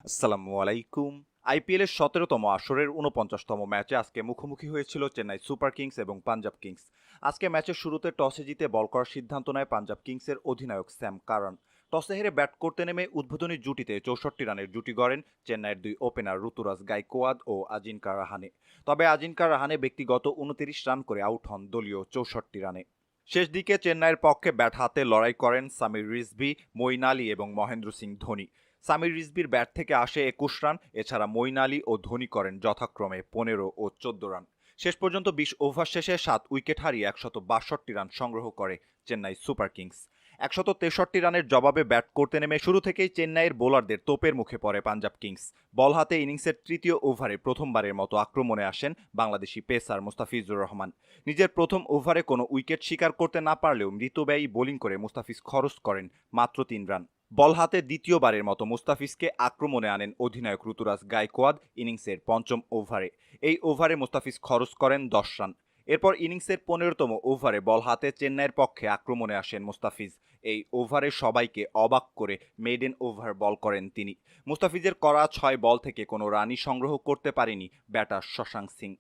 আসসালামু আলাইকুম। আইপিএলের ১৭তম আসরের ৪৯তম ম্যাচে আজকে মুখোমুখি হয়েছিল চেন্নাই সুপার কিংস এবং পাঞ্জাব কিংস। আজকে ম্যাচের শুরুতে টসে জিতে বল করার সিদ্ধান্ত নেয় পাঞ্জাব কিংসের অধিনায়ক স্যাম কারান। টসে হেরে ব্যাট করতে নেমে উদ্বোধনী জুটিতে ৬৪ রানের জুটি গড়েন চেন্নাইয়ের দুই ওপেনার ঋতুরাজ গাইকোয়াদ ও আজিঙ্কা রাহানে। তবে আজিঙ্কা রাহানে ব্যক্তিগত ২৯ রান করে আউট হন দলীয় ৬৪ রানে। শেষ দিকে চেন্নাইয়ের পক্ষে ব্যাট হাতে লড়াই করেন সামির রিজভি, মঈন আলী এবং মহেন্দ্র সিং ধোনি। সামির রিজভির ব্যাট থেকে আসে ২১ রান। এছাড়া মঈন আলী ও ধোনি করেন যথাক্রমে ১৫ ও ১৪ রান। শেষ পর্যন্ত ২০ ওভার শেষে ৭ উইকেট হারিয়ে ১৬২ রান সংগ্রহ করে চেন্নাই সুপার কিংস। ১৬৩ রানের জবাবে ব্যাট করতে নেমে শুরু থেকেই চেন্নাইয়ের বোলারদের তোপের মুখে পড়ে পাঞ্জাব কিংস। বল হাতে ইনিংসের তৃতীয় ওভারে প্রথমবারের মতো আক্রমণে আসেন বাংলাদেশি পেসার মুস্তাফিজুর রহমান। নিজের প্রথম ওভারে কোনো উইকেট শিকার করতে না পারলেও মৃতব্যয়ী বোলিং করে মুস্তাফিজ খরচ করেন মাত্র ৩ রান। বল হাতে দ্বিতীয়বারের মতো মুস্তাফিজকে আক্রমণে আনেন অধিনায়ক ঋতুরাজ গাইকোয়াদ ইনিংসের পঞ্চম ওভারে। এই ওভারে মুস্তাফিজ খরচ করেন ১০ রান। এরপর ইনিংসের ১৫তম ওভারে বল হাতে চেন্নাইয়ের পক্ষে আক্রমণে আসেন মুস্তাফিজ। এই ওভারে সবাইকে অবাক করে মেডেন ওভার বল করেন তিনি। মুস্তাফিজের করা ৬ বল থেকে কোনো রানই সংগ্রহ করতে পারেনি ব্যাটার শশাঙ্ক সিং।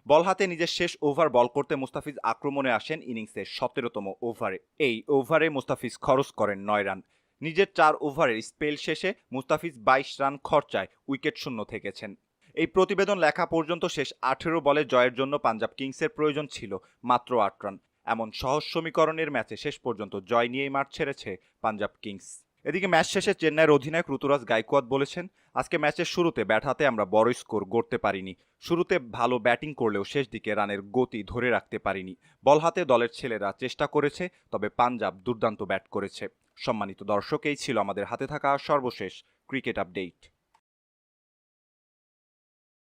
বল হাতে নিজের শেষ ওভার বল করতে মুস্তাফিজ আক্রমণে আসেন ইনিংসের ১৭তম ওভারে। এই ওভারে মুস্তাফিজ খরচ করেন ৯ রান। নিজের ৪ ওভারের স্পেল শেষে মুস্তাফিজ ২২ রান খরচায় উইকেট শূন্য থেকেছেন। এই প্রতিবেদন লেখা পর্যন্ত শেষ ১৮ বলে জয়ের জন্য পাঞ্জাব কিংসের প্রয়োজন ছিল মাত্র ৮ রান। এমন সহজ সমীকরণের ম্যাচে শেষ পর্যন্ত জয় নিয়েই মাঠ ছেড়েছে পাঞ্জাব কিংস। এদিকে ম্যাচ শেষে চেন্নাইয়ের অধিনায়ক ঋতুরাজ গাইকোয়াদ বলেছেন, আজকে ম্যাচের শুরুতে ব্যাট হাতে আমরা বড় স্কোর গড়তে পারিনি। শুরুতে ভালো ব্যাটিং করলেও শেষ দিকে রানের গতি ধরে রাখতে পারিনি। বল হাতে দলের ছেলেরা চেষ্টা করেছে, তবে পাঞ্জাব দুর্দান্ত ব্যাট করেছে। সম্মানিত দর্শক, এই ছিল আমাদের হাতে থাকা সর্বশেষ ক্রিকেট আপডেট।